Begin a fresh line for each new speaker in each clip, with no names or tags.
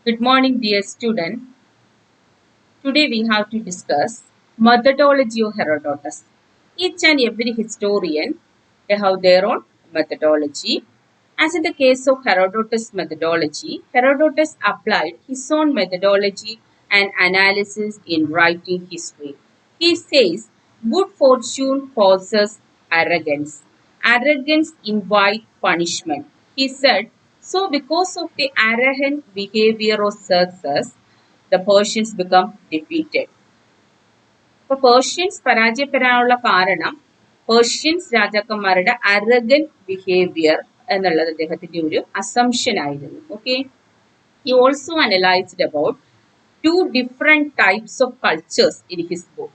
Good morning, dear student. Today we have to discuss methodology of Herodotus. Each and every historian they have their own methodology. As in the case of Herodotus methodology, Herodotus applied his own methodology and analysis in writing history. He says, good fortune causes arrogance. Arrogance invites punishment. He said, so because of the arrogant behavior of Xerxes, the Persians become defeated. അപ്പോൾ Persians പരാജയപ്പെടാനുള്ള കാരണം Persians രാജാക്കന്മാരുടെ അറഗൻ behaviour എന്നുള്ളത് അദ്ദേഹത്തിന്റെ ഒരു assumption ആയിരുന്നു. Okay, he also analyzed about two different types of cultures in his book.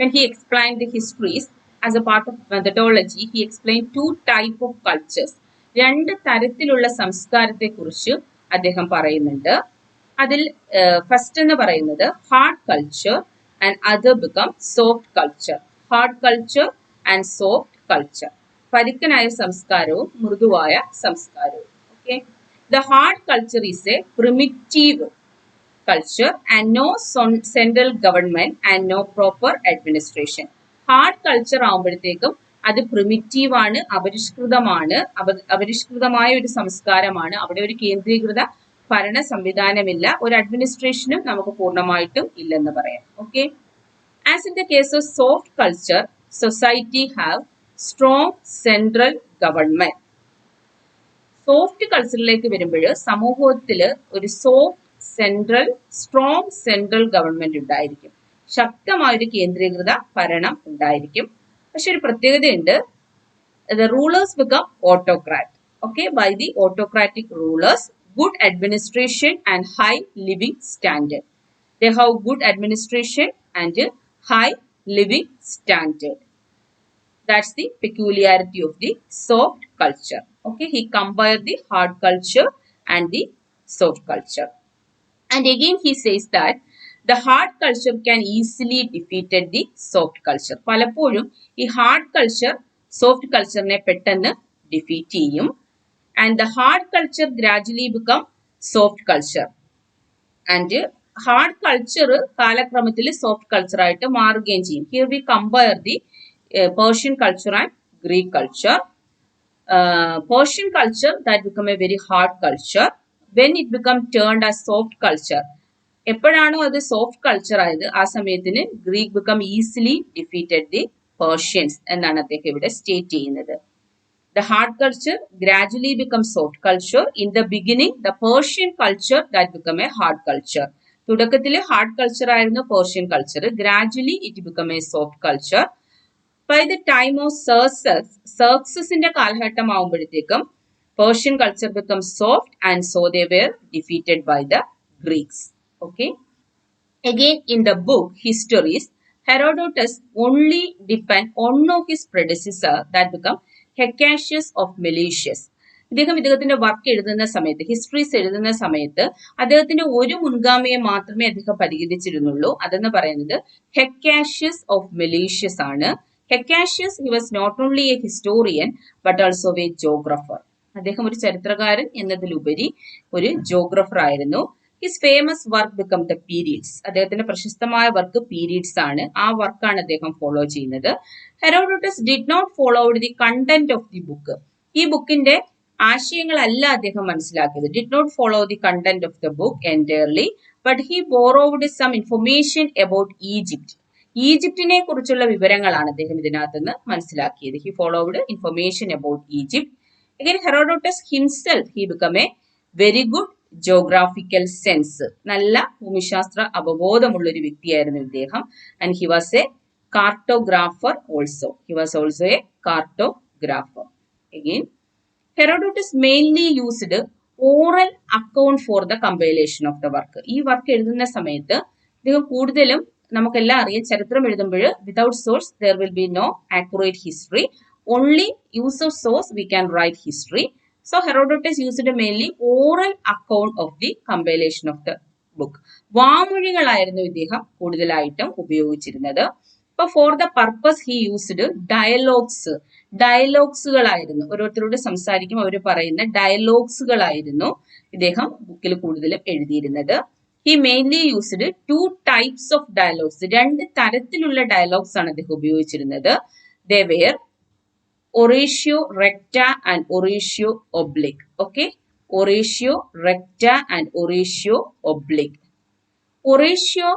When he explained the histories as a part of methodology, he explained two type of cultures. രണ്ട് തരത്തിലുള്ള സംസ്കാരത്തെ കുറിച്ച് അദ്ദേഹം പറയുന്നുണ്ട്. അതിൽ ഫസ്റ്റ് എന്ന് പറയുന്നത് hard culture and other become soft culture. Hard culture and soft culture, പരുക്കനായ സംസ്കാരവും മൃദുവായ സംസ്കാരവും. Okay, the hard culture is a primitive culture and no central government and no proper administration. Hard culture ആകുമ്പോഴത്തേക്കും അത് primitive ആണ്, അപരിഷ്കൃതമായ ഒരു സംസ്കാരമാണ്. അവിടെ ഒരു കേന്ദ്രീകൃത ഭരണ സംവിധാനമില്ല, ഒരു അഡ്മിനിസ്ട്രേഷനും നമുക്ക് പൂർണ്ണമായിട്ടും ഇല്ലെന്ന് പറയാം. Okay, as in the case of soft culture, society have strong central government. Soft കൾച്ചറിലേക്ക് വരുമ്പോൾ സമൂഹത്തിൽ ഒരു സ്ട്രോങ് സെൻട്രൽ ഗവൺമെന്റ് ഉണ്ടായിരിക്കും, ശക്തമായൊരു കേന്ദ്രീകൃത ഭരണം ഉണ്ടായിരിക്കും. പക്ഷെ ഒരു പ്രത്യേകതയുണ്ട്, the rulers become autocrat. Okay, by the autocratic rulers, good administration and high living standard. They have good administration and high living standard. That's the peculiarity of the soft culture. Okay, he compared the hard culture and the soft culture. And again he says that the hard culture can easily defeated the soft culture. പലപ്പോഴും ഈ hard culture soft കൾച്ചറിനെ പെട്ടെന്ന് defeat ചെയ്യും. And the hard culture gradually become soft culture. And hard culture കാലക്രമത്തിൽ soft culture ആയിട്ട് മാറുകയും ചെയ്യും. Here we compare the Persian culture and Greek culture. Persian culture that become a very hard culture. When it become turned as soft culture, എപ്പോഴാണോ അത് soft culture ആയത് ആ സമയത്തിന് Greek become easily defeated the Persians എന്നാണ് അദ്ദേഹം ഇവിടെ state ചെയ്യുന്നത്. The hard culture gradually becomes soft culture. In the beginning, the Persian culture that become a hard culture. തുടക്കത്തിൽ ഹാർഡ് കൾച്ചർ ആയിരുന്നു Persian culture. Gradually it become A soft culture. By the time of Xerxesന്റെ കാലഘട്ടം ആവുമ്പോഴത്തേക്കും Persian culture becomes soft and so they were defeated by the Greeks. Okay. Again in the book Histories, Herodotus only depend on one of his predecessor that become Hecacius of Milesius. ഇദ്ദേഹത്തിന്റെ work എഴുതുന്ന സമയത്ത്, histories എഴുതുന്ന സമയത്ത് അദ്ദേഹത്തിന്റെ ഒരു മുൻഗാമിയെ മാത്രമേ അദ്ദേഹം പരിഗണിച്ചിരുന്നുള്ളൂ. അതെന്ന് പറയുന്നത് ഹെക്കാഷ്യസ് ഓഫ് മെലീഷ്യസ് ആണ്. Hecacius, he was not only a historian but also a geographer. അദ്ദേഹം ഒരു ചരിത്രകാരൻ എന്നതിലുപരി ഒരു ജോഗ്രഫർ ആയിരുന്നു. His famous work become the periods. അദ്ദേഹത്തിന്റെ പ്രശസ്തമായ വർക്ക് പീരീഡ്സ് ആണ്. ആ വർക്കാണ് അദ്ദേഹം ഫോളോ ചെയ്യുന്നത്. Herodotus did not follow the content of the book. ഈ ബുക്കിന്റെ ആശയങ്ങളല്ല അദ്ദേഹം മനസ്സിലാക്കിയത്. Did not follow the content of the book entirely, but he borrowed some information about Egypt. ഈജിപ്തിനെ കുറിച്ചുള്ള വിവരങ്ങളാണ് അദ്ദേഹം ഇതിനകത്ത് നിന്ന് മനസ്സിലാക്കിയത്. He followed information about Egypt. Again Herodotus himself he become a very good geographical sense. നല്ല ഭൂമിശാസ്ത്ര അവബോധമുള്ള ഒരു വ്യക്തിയായിരുന്നു ഇദ്ദേഹം. And he was a cartographer also. He was also a cartographer. Again Herodotus mainly used oral account for the compilation of the work. ഈ work എഴുതുന്ന സമയത്ത് ഇദ്ദേഹം കൂടുതലും, നമുക്കെല്ലാം അറിയാം, ചരിത്രം എഴുതുമ്പോൾ without source there will be no accurate history. Only use of source we can write history. So Herodotus used mainly oral account of the compilation of the book. വാമൊഴികളായിരുന്നു ഇദ്ദേഹം കൂടുതലായിട്ടും ഉപയോഗിച്ചിരുന്നത്. അപ്പോൾ for the purpose he used dialogues. ഡയലോഗ്സുകളായിരുന്നു. ഓരോരുത്തരോട് സംസാരിക്കും അവർ പറയുന്ന ഡയലോഗ്സുകളായിരുന്നു ഇദ്ദേഹം ബുക്കിൽ കൂടുതലും എഴുതിയിരുന്നത്. He mainly used 2 types of dialogues. 2 തരത്തിലുള്ള ഡയലോഗ്സ് ആണ് അദ്ദേഹം ഉപയോഗിച്ചിരുന്നത്. They were oratio recta and oratio oblique. Okay, oratio recta and oratio oblique. Oratio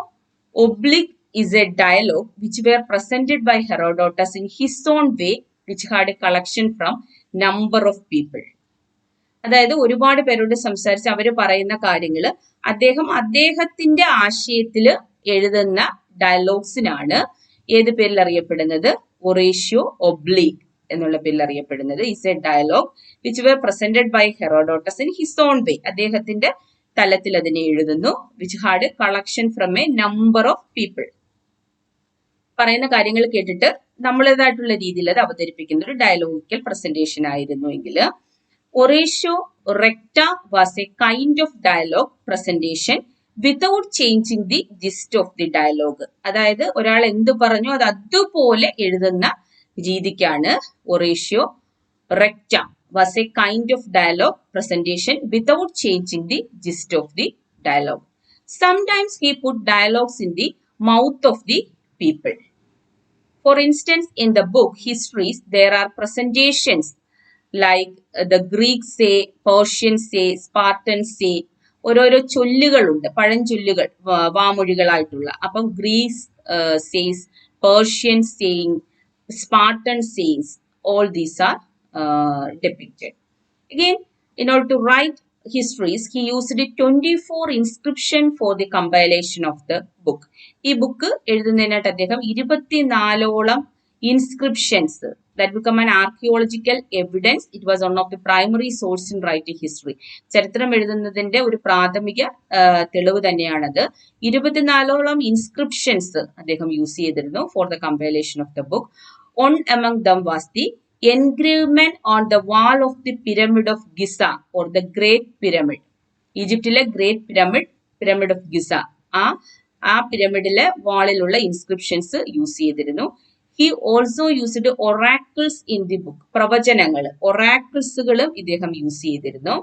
oblique is a dialogue which were presented by Herodotus in his own way, which had a collection from number of people. അതായത് ഒരുപാട് പേരോട് സംസാരിച്ച് അവർ പറയുന്ന കാര്യങ്ങൾ അദ്ദേഹത്തിന്റെ ആശയത്തിൽ എഴുതുന്ന ഡയലോഗ്സിനാണ് ഏത് പേരിൽ അറിയപ്പെടുന്നത്? ഒറേഷ്യോ ഒബ്ലീക്ക് എന്നുള്ള പേരിൽ അറിയപ്പെടുന്നത്. Is a dialogue which were presented by Herodotus in his own way. അദ്ദേഹത്തിന്റെ തലത്തിൽ അതിനെ എഴുതുന്നു. Which had collection from A number of people. പറയുന്ന കാര്യങ്ങൾ കേട്ടിട്ട് നമ്മളേതായിട്ടുള്ള രീതിയിൽ അത് അവതരിപ്പിക്കുന്ന ഒരു ഡയലോഗിക്കൽ പ്രസന്റേഷൻ ആയിരുന്നു എങ്കിൽ oratio recta was a kind of dialogue presentation without changing the gist of the dialogue. അതായത് ഒരാൾ എന്ത് പറഞ്ഞു അത് അതുപോലെ എഴുതുന്ന രീതിക്കാണ് ഒറേഷ്യോ റെക്റ്റ was a kind of dialogue presentation without changing the gist of the dialogue. Sometimes he put dialogues in the mouth of the people. For instance, in the book Histories, there are presentations like the Greeks say, Persians say, Spartans say. ഓരോരോ ചൊല്ലുകളുണ്ട്, പഴഞ്ചൊല്ലുകൾ, വാമൊഴികളായിട്ടുള്ള. അപ്പം Greece says, Persian saying, Spartan sayings, all these are depicted. Again, in order to write histories, he used 24 inscription for the compilation of the book. ഈ book എഴുതുന്നതിനായിട്ട് അദ്ദേഹം 24ഓളം inscriptions that become an archaeological evidence. It was one of the primary source in writing history. ചരിത്രം എഴുതുന്നതിന്റെ ഒരു പ്രാഥമിക തെളിവ് തന്നെയാണത്. 24ഓളം inscriptions അദ്ദേഹം use ചെയ്തിരുന്നു for the compilation of the book. One among them was the engravement on the wall of the pyramid of Giza or the Great Pyramid. ഈജിപ്തിലെ great pyramid, pyramid of Giza, ആ പിരമിഡിലെ വാളിലുള്ള inscriptions use ചെയ്തിരുന്നു. He also used oracles in the book. പ്രവചനങ്ങൾ, ഒറാക്കിൾസുകളും ഇദ്ദേഹം use ചെയ്തിരുന്നു.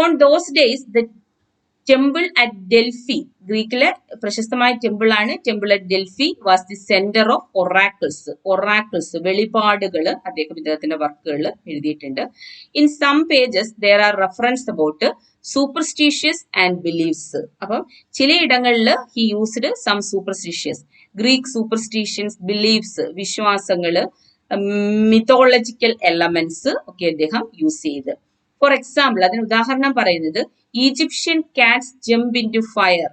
On those days the temple at Delphi, ഗ്രീക്കിലെ പ്രശസ്തമായ ടെമ്പിൾ ആണ് temple at Delphi, was the centre of oracles. Oracles, വെളിപാടുകൾ അദ്ദേഹം ഇദ്ദേഹത്തിന്റെ വർക്കുകൾ എഴുതിയിട്ടുണ്ട്. In some pages there are reference about superstitious and beliefs. അപ്പം ചിലയിടങ്ങളിൽ he used some superstitious, Greek superstitions, beliefs, വിശ്വാസങ്ങൾ, മിത്തോളജിക്കൽ എലമെന്റ്സ് ഒക്കെ അദ്ദേഹം യൂസ് ചെയ്ത്. ഫോർ എക്സാമ്പിൾ, അതിന് ഉദാഹരണം പറയുന്നത് Egyptian cats jump into fire.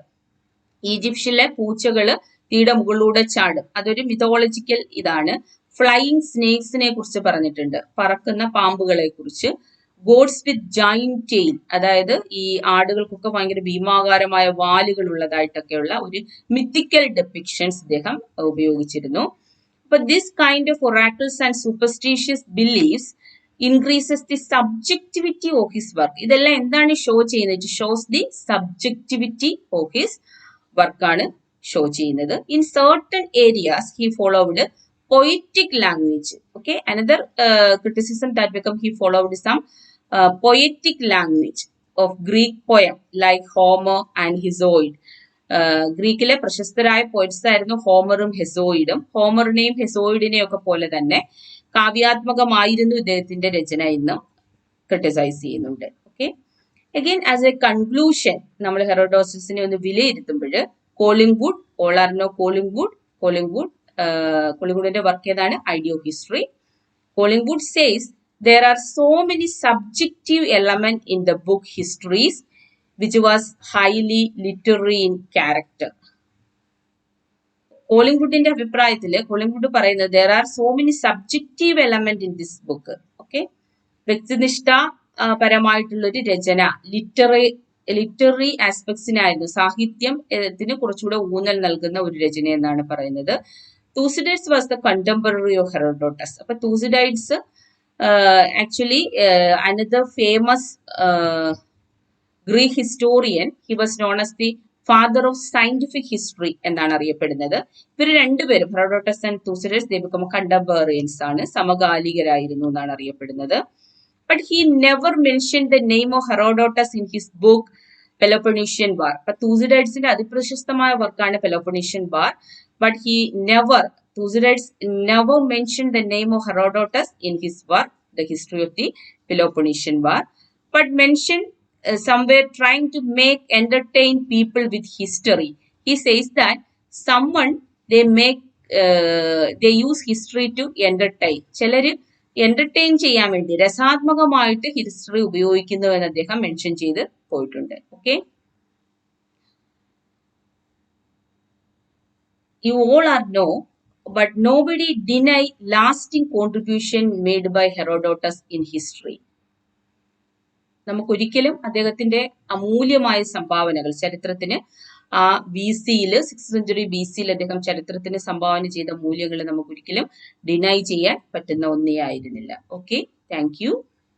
ഈജിപ്ഷ്യനിലെ പൂച്ചകള് തീയുടെ മുകളിലൂടെ ചാടും. അതൊരു മിത്തോളജിക്കൽ ഇതാണ്. ഫ്ലൈയിങ് സ്നേക്സിനെ കുറിച്ച് പറഞ്ഞിട്ടുണ്ട്, പറക്കുന്ന പാമ്പുകളെ കുറിച്ച്. ഗോഡ്സ് വിത്ത് ജൈന്റ് ടെയിൽ, അതായത് ഈ ആടുകൾക്കൊക്കെ ഭയങ്കര ഭീമാകാരമായ വാലുകൾ ഉള്ളതായിട്ടൊക്കെയുള്ള ഒരു മിത്തിക്കൽ ഡെപ്പിക്ഷൻസ് ഇദ്ദേഹം ഉപയോഗിച്ചിരുന്നു. അപ്പൊ this kind of oracles and superstitious beliefs increases the subjectivity of his work. ഇതെല്ലാം എന്താണ് ഷോ ചെയ്യുന്നത്? It shows the subjectivity of his work ആണ് ഷോ ചെയ്യുന്നത്. In certain areas he followed poetic language. Okay, another criticism that become he followed some poetic language of Greek poem like Homer and Hesiod. ഗ്രീക്കിലെ പ്രശസ്തരായ poets ആയിരുന്നു ഹോമറും ഹെസോയിഡും. ഹോമറിനെയും ഹെസോയിഡിനെയും ഒക്കെ പോലെ തന്നെ കാവ്യാത്മകമായിരുന്നു ഇദ്ദേഹത്തിന്റെ രചന എന്നും criticise ചെയ്യുന്നുണ്ട്. Okay, again as A conclusion നമ്മൾ ഹെറോഡോട്ടസിനെ ഒന്ന് വിലയിരുത്തുമ്പോൾ കോളിംഗ്വുഡ്, ഓളാർനോ കോളിംഗ്വുഡിന്റെ വർക്ക് ഏതാണ്? Idea of history. Collingwood says there are so many subjective elements in the book Histories which was highly literary in character. കോളിംഗ്വുഡിന്റെ അഭിപ്രായത്തിൽ കോളിംഗ്വുഡ് പറയുന്നത് there are so many subjective elements in this book. Okay, വ്യക്തിനിഷ്ഠ പരമായിട്ടുള്ളൊരു രചന, literary ആസ്പെക്ട്സിനായിരുന്നു, സാഹിത്യത്തിന് കുറച്ചുകൂടെ ഊന്നൽ നൽകുന്ന ഒരു രചന എന്നാണ് പറയുന്നത്. Thucydides was the contemporary of Herodotus. അപ്പൊ Thucydides actually another famous Greek historian. He was known as the father of scientific history എന്നാണ് അറിയപ്പെടുന്നത്. ഇവർ രണ്ടുപേരും Herodotus and Thucydides they become contemporarians ആണ്, സമകാലികരായിരുന്നു എന്നാണ് അറിയപ്പെടുന്നത്. But he never mention the name of Herodotus in his book Peloponnesian war. അപ്പൊ തൂസിഡൈഡ്സിന്റെ അതിപ്രശസ്തമായ വർക്കാണ് Peloponnesian war. But he never Thucydides never mentioned the name of Herodotus in his work, The History of the Peloponnesian War, but mentioned somewhere trying to entertain people with history. He says that someone they use history to entertain. ചിലര് entertain ചെയ്യാൻ വേണ്ടി രസാത്മകമായിട്ട് history ഉപയോഗിക്കുന്നു എന്ന് അദ്ദേഹം mention ചെയ്ത് പോയിട്ടുണ്ട്. Okay, you all are know, but nobody deny lasting contribution made by Herodotus in history. നമുക്കൊരിക്കലും അദ്ദേഹത്തിന്റെ അമൂല്യമായ സംഭാവനകൾ ചരിത്രത്തിന് ആ BC-യിൽ 6th century BC-യിൽ അദ്ദേഹം ചരിത്രത്തിന് സംഭാവന ചെയ്ത മൂല്യങ്ങൾ നമുക്കൊരിക്കലും ഡിനൈ ചെയ്യാൻ പറ്റുന്ന ഒന്നേ ആയിരുന്നില്ല. Okay, thank you.